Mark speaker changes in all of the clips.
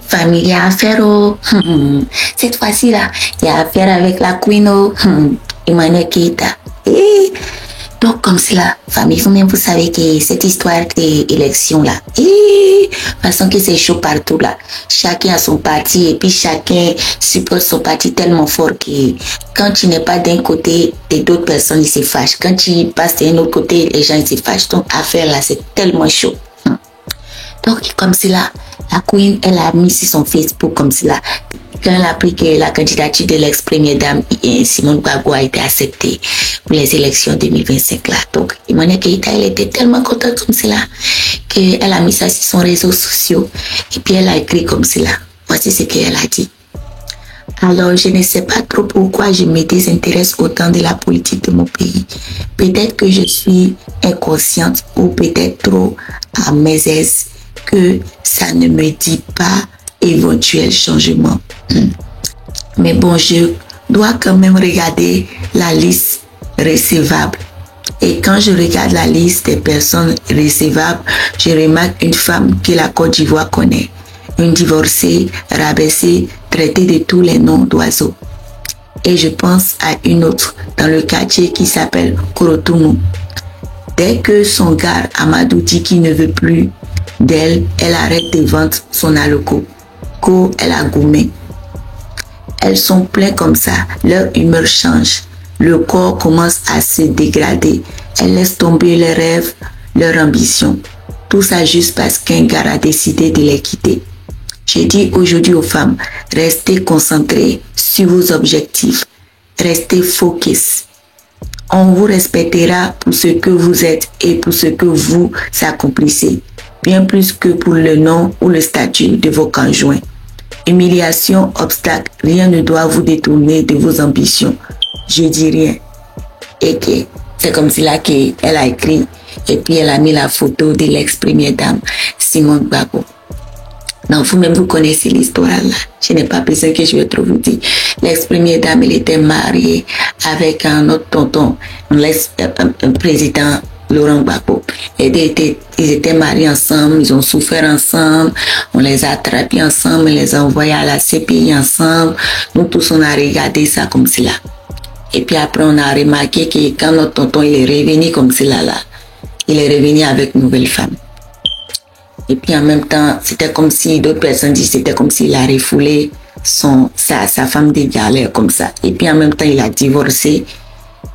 Speaker 1: famille, il y a affaire au... Cette fois-ci là, il y a affaire avec la Queen au... Emmanuel Keïta. Donc comme cela, famille, vous-même vous savez que cette histoire d'élection là, façon que c'est chaud partout là. Chacun a son parti et puis chacun supporte son parti tellement fort que quand tu n'es pas d'un côté, d'autres personnes ils se fâchent. Quand tu passes d'un autre côté, les gens ils se fâchent. Donc affaire là, c'est tellement chaud. Donc comme cela, la Queen elle a mis sur son Facebook comme cela. Quand elle a appris que la candidature de l'ex-première dame Simone Gbagbo a été acceptée pour les élections 2025 là. Donc, Emmanuel Keïta, elle était tellement contente comme cela qu'elle a mis ça sur son réseau social et puis elle a écrit comme cela. Voici ce qu'elle a dit. Alors, je ne sais pas trop pourquoi je me désintéresse autant de la politique de mon pays. Peut-être que je suis inconsciente ou peut-être trop à mes aises que ça ne me dit pas éventuel changement. Mais bon, je dois quand même regarder la liste recevable. Et quand je regarde la liste des personnes recevables, je remarque une femme que la Côte d'Ivoire connaît. Une divorcée, rabaissée, traitée de tous les noms d'oiseaux. Et je pense à une autre dans le quartier qui s'appelle Korotoumou. Dès que son gars Amadou dit qu'il ne veut plus d'elle, elle arrête de vendre son aloco. Elle a gommé. Elles sont pleines comme ça, leur humeur change, le corps commence à se dégrader, elles laissent tomber leurs rêves, leurs ambitions. Tout ça juste parce qu'un gars a décidé de les quitter. Je dis aujourd'hui aux femmes, restez concentrées sur vos objectifs, restez focus. On vous respectera pour ce que vous êtes et pour ce que vous accomplissez, bien plus que pour le nom ou le statut de vos conjoints. Humiliation, obstacle, rien ne doit vous détourner de vos ambitions. Je dis rien. Et que c'est comme cela qu'elle a écrit. Et puis elle a mis la photo de l'ex-première dame, Simone Gbagbo. Donc vous-même vous connaissez l'histoire là. Je n'ai pas besoin que je vais trop vous dire. L'ex-première dame, elle était mariée avec un autre tonton, un président Laurent Gbagbo. Ils étaient mariés ensemble, ils ont souffert ensemble, on les a attrapés ensemble, on les a envoyés à la CPI ensemble. Nous tous, on a regardé ça comme cela. Et puis après, on a remarqué que quand notre tonton il est revenu comme cela là, il est revenu avec une nouvelle femme. Et puis en même temps, c'était comme si, d'autres personnes disent, c'était comme s'il a refoulé sa femme de galère comme ça. Et puis en même temps, il a divorcé.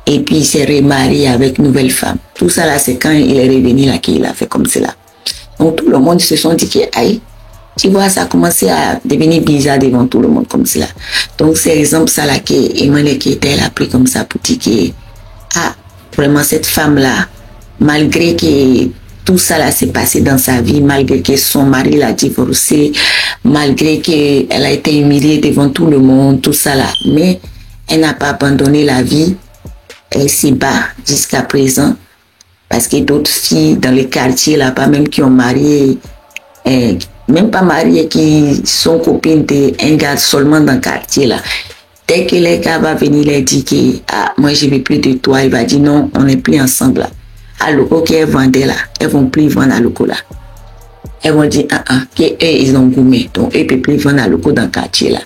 Speaker 1: Et puis il s'est remarié avec une nouvelle femme. Tout ça là, c'est quand il est revenu là qu'il a fait comme cela. Donc tout le monde se sont dit que, aïe, tu vois, ça a commencé à devenir bizarre devant tout le monde comme cela. Donc c'est exemple ça là que Emmanuel Keïta a pris comme ça pour dire que, vraiment cette femme là, malgré que tout ça là s'est passé dans sa vie, malgré que son mari l'a divorcé, malgré qu'elle a été humiliée devant tout le monde, tout ça là, mais elle n'a pas abandonné la vie. Elle s'y bat jusqu'à présent parce que d'autres filles dans les quartiers là-bas, même qui ont marié, même pas mariées, qui sont copines d'un gars seulement dans le quartier là. Dès que les gars va venir leur dire que moi je veux plus de toi, il va dire non, on n'est plus ensemble là. À l'eau qu'elles vendaient là, elles vont plus vendre à l'eau là. Elles vont dire qu'eux ils ont gommé, donc eux ne peuvent plus vendre à l'eau dans le quartier là.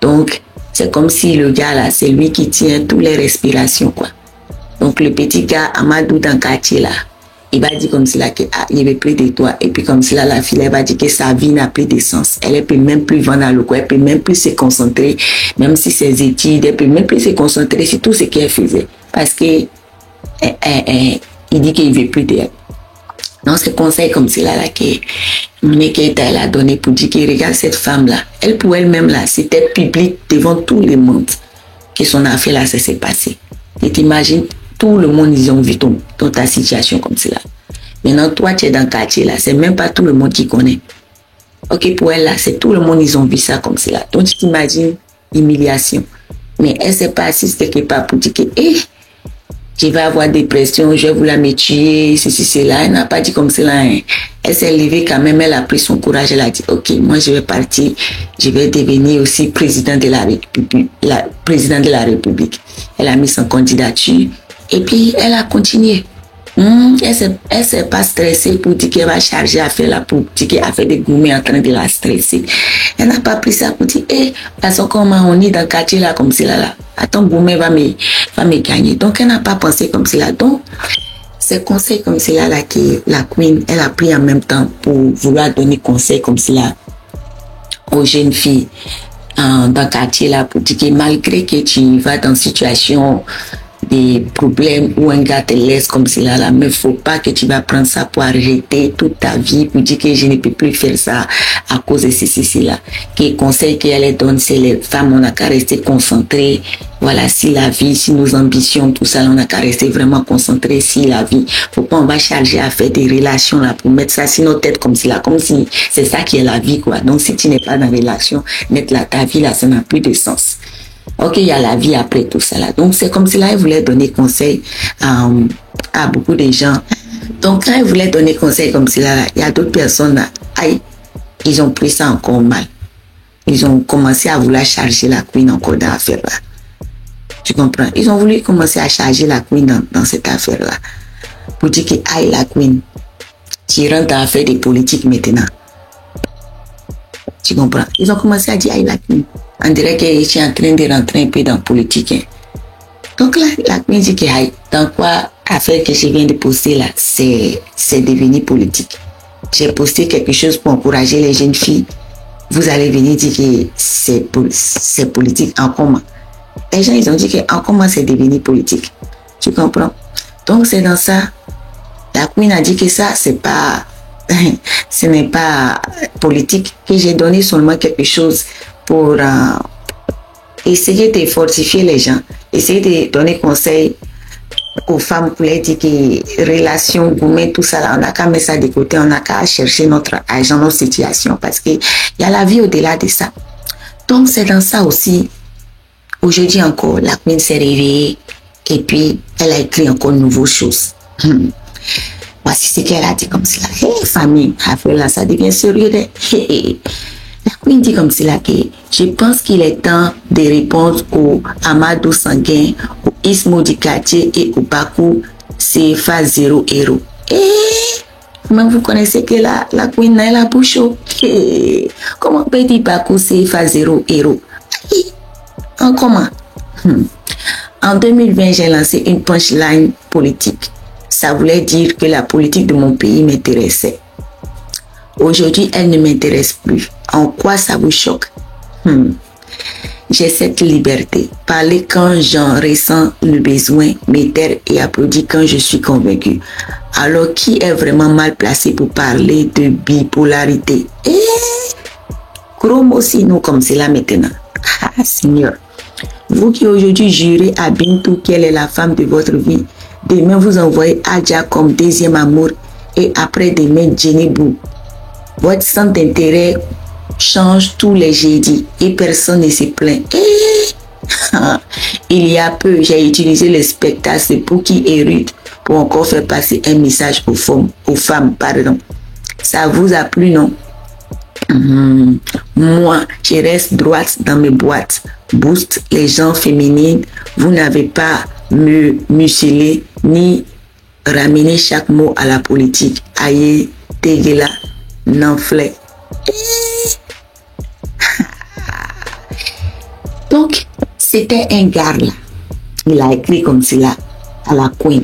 Speaker 1: Donc c'est comme si le gars là, c'est lui qui tient toutes les respirations quoi. Donc le petit gars Amadou dans le quartier là, il va dire comme cela que il veut plus de toi. Et puis comme cela, la fille elle va dire que sa vie n'a plus de sens. Elle ne peut même plus vendre à l'eau, elle peut même plus se concentrer, même si ses études, elle peut même plus se concentrer sur tout ce qu'elle faisait. Parce que il dit qu'il veut plus d'elle. Donc c'est conseil comme cela là que Emmanuel Keïta elle a donné pour dire que regarde cette femme là, elle pour elle-même là, c'était public devant tout le monde que son affaire là ça s'est passé. Et t'imagines, tout le monde ils ont vu ta situation comme cela. Maintenant toi tu es dans le quartier là, c'est même pas tout le monde qui connaît. Ok, pour elle là, c'est tout le monde ils ont vu ça comme cela. Donc tu t'imagines l'humiliation. Mais elle s'est pas assise quelque part pour dire que je vais avoir dépression, je vais vouloir me tuer, ceci, cela. Elle n'a pas dit comme cela. Elle s'est levée quand même, elle a pris son courage, elle a dit, ok, moi je vais partir, je vais devenir aussi président de la République. Elle a mis son candidature et puis elle a continué. Elle s'est pas stressée pour dire qu'elle va charger à faire la pour dire qu'elle a fait des gourmets en train de la stresser. Elle n'a pas pris ça pour dire, parce qu'on est dans le quartier là, comme cela là. Attends, gourmet va me gagner. Donc, elle n'a pas pensé comme cela. Donc, c'est conseil comme cela là que la Queen, elle a pris en même temps pour vouloir donner conseil comme cela aux jeunes filles dans le quartier là pour dire que malgré que tu vas dans une situation des problèmes où un gars te laisse comme cela là, mais faut pas que tu vas prendre ça pour arrêter toute ta vie pour dire que je ne peux plus faire ça à cause de ceci là. Que conseil qu'elle donne, c'est les femmes, on n'a qu'à rester concentrées. Voilà, si la vie, si nos ambitions, tout ça, on n'a qu'à rester vraiment concentrés si la vie. Faut pas on va charger à faire des relations là pour mettre ça sur nos têtes comme cela, comme si c'est ça qui est la vie quoi. Donc si tu n'es pas dans relation, mettre là ta vie là, ça n'a plus de sens. Ok, il y a la vie après tout ça là. Donc c'est comme si là, elle voulait donner conseil à beaucoup de gens. Donc quand elle voulait donner conseil comme cela là, il y a d'autres personnes là, aïe, ils ont pris ça encore mal. Ils ont commencé à vouloir charger la Queen encore dans l'affaire là. Tu comprends? Ils ont voulu commencer à charger la Queen dans cette affaire là. Pour dire que aïe la Queen, tu rentres dans l'affaire des politiques maintenant. Tu comprends? Ils ont commencé à dire aïe la Queen. On dirait que je suis en train de rentrer un peu dans la politique. Hein. Donc là, la Queen dit que dans quoi affaire que je viens de poster là, c'est devenu politique. J'ai posté quelque chose pour encourager les jeunes filles. Vous allez venir dire que c'est politique en commun. Les gens, ils ont dit que en commun, c'est devenu politique. Tu comprends? Donc c'est dans ça. La Queen a dit que ça, c'est pas, ce n'est pas politique, que j'ai donné seulement quelque chose pour essayer de fortifier les gens, essayer de donner conseil aux femmes pour leur dire que relations, gourmet, tout ça, là, on n'a qu'à mettre ça de côté, on n'a qu'à chercher notre argent, notre situation, parce qu'il y a la vie au-delà de ça. Donc c'est dans ça aussi. Aujourd'hui encore, la Queen s'est réveillée et puis elle a écrit encore de nouvelles choses. Voici ce qu'elle a dit comme cela. Hey, famille, après là, ça devient sérieux. La Queen dit comme cela que je pense qu'il est temps de répondre au Amadou Sanguin, au Ismo du quartier et au Bakou CFA 0 héros. Comment vous connaissez que la Queen a la bouche? Comment peut dire Bakou CFA 0 héros? En comment? En 2020, j'ai lancé une punchline politique. Ça voulait dire que la politique de mon pays m'intéressait. Aujourd'hui, elle ne m'intéresse plus. En quoi ça vous choque? J'ai cette liberté. Parler quand j'en ressens le besoin, me taire et applaudir quand je suis convaincu. Alors, qui est vraiment mal placé pour parler de bipolarité? Gros mots sinon comme cela maintenant. Ah, Seigneur. Vous qui aujourd'hui jurez à Bintou qu'elle est la femme de votre vie, demain vous envoyez Adja comme deuxième amour et après demain Jenny Bou. Votre centre d'intérêt change tous les jeudis et personne ne se plaint. Il y a peu, j'ai utilisé le spectacle de Pouki et Ruth pour encore faire passer un message aux femmes. Pardon. Ça vous a plu, non? Moi, je reste droite dans mes boîtes. Boost les gens féminines. Vous n'avez pas me museler ni ramener chaque mot à la politique. Aïe, Tegela, Nanflé. Donc, c'était un gars là. Il a écrit comme cela à la Queen.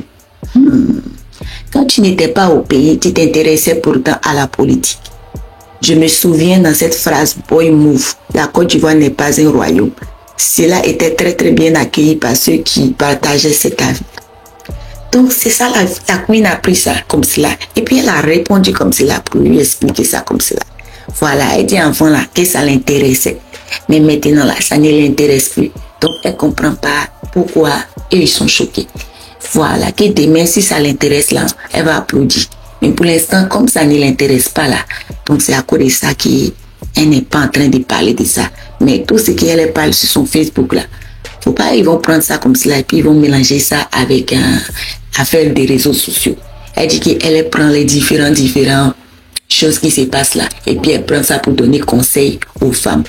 Speaker 1: Quand tu n'étais pas au pays, tu t'intéressais pourtant à la politique. Je me souviens dans cette phrase Boy Move, la Côte d'Ivoire n'est pas un royaume. Cela était très très bien accueilli par ceux qui partageaient cet avis. Donc c'est ça, la Queen a pris ça comme cela. Et puis elle a répondu comme cela pour lui expliquer ça comme cela. Voilà, elle dit enfant là que ça l'intéressait. Mais maintenant là, ça ne l'intéresse plus. Donc elle ne comprend pas pourquoi eux ils sont choqués. Voilà, que demain si ça l'intéresse là, elle va applaudir. Mais pour l'instant, comme ça ne l'intéresse pas là, donc c'est à cause de ça qu'elle n'est pas en train de parler de ça. Mais tout ce qu'elle parle sur son Facebook là, faut pas, ils vont prendre ça comme cela et puis ils vont mélanger ça avec affaire des réseaux sociaux. Elle dit qu'elle prend les différentes choses qui se passent là et puis elle prend ça pour donner conseil aux femmes.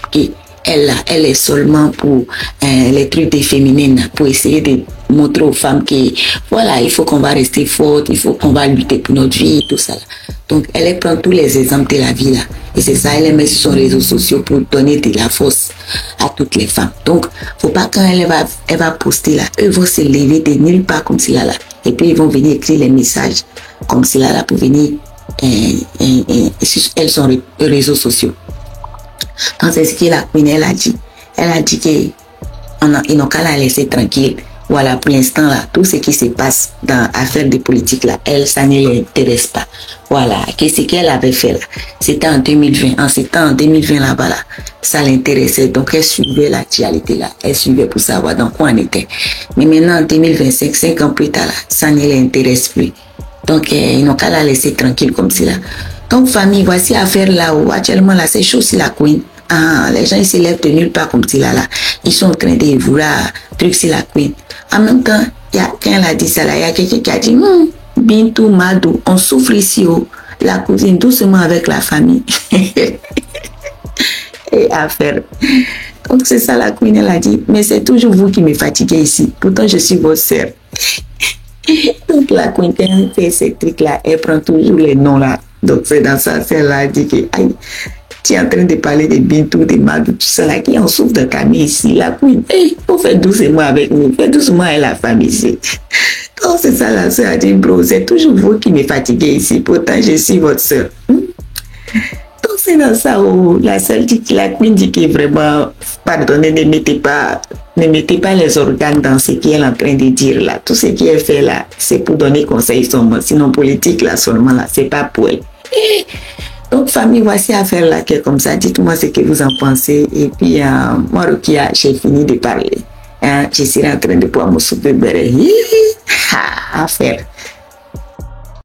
Speaker 1: elle est seulement pour les trucs des féminines, pour essayer de montrer aux femmes que voilà, il faut qu'on va rester forte, il faut qu'on va lutter pour notre vie, tout ça là. Donc elle prend tous les exemples de la vie là. Et c'est ça, elle les met sur ses réseaux sociaux pour donner de la force à toutes les femmes. Donc, faut pas quand elle va poster là, eux vont se lever de nulle part comme cela là. Et puis ils vont venir écrire les messages comme cela là pour venir sur elles sont les réseaux sociaux. Donc c'est ce que la Queen elle a dit. Elle a dit qu'ils n'ont qu'à la laisser tranquille. Voilà, pour l'instant là, tout ce qui se passe dans l'affaire de politique là, elle, ça ne l'intéresse pas. Voilà, qu'est-ce qu'elle avait fait là? C'était en 2020, en 2020 là-bas là, ça l'intéressait. Donc elle suivait l'actualité là, elle suivait pour savoir dans quoi on était. Mais maintenant en 2025, 5 ans plus tard là, ça ne l'intéresse plus. Donc ils n'ont qu'à la laisser tranquille comme cela. Donc famille, voici l'affaire là où actuellement là, c'est chaud sur la Queen. Ah, les gens ils se lèvent de nulle part comme cela là. Ils sont en train de vouloir truc sur la Queen. En même temps, quand elle a dit ça là, il y a quelqu'un qui a dit Bintou, Madou, on souffre ici, oh, la cousine, doucement avec la famille. Et affaire. Donc c'est ça la Queen, elle a dit, mais c'est toujours vous qui me fatiguez ici. Pourtant, je suis votre sœur. Donc la Queen, quand elle fait ces trucs-là, elle prend toujours les noms là. Donc c'est dans ça, celle-là a dit que, aïe, tu es en train de parler de Bintou, de Madou, tout ça là, qui en souffre de famille ici. La Queen, hey, faut faire doucement avec nous, fais doucement avec la famille ici. Donc c'est ça, la soeur a dit, bro, c'est toujours vous qui me fatiguez ici, pourtant je suis votre soeur. Donc c'est dans ça où la Queen dit que vraiment, pardonnez, ne mettez pas les organes dans ce qu'elle est en train de dire là. Tout ce qu'elle fait là, c'est pour donner conseil seulement, sinon politique là seulement là, c'est pas pour elle. Donc famille, voici affaire là qui est comme ça. Dites-moi ce que vous en pensez. Et puis moi Rukia, j'ai fini de parler. Je serai en train de boire mon soupe de beurre. Affaire.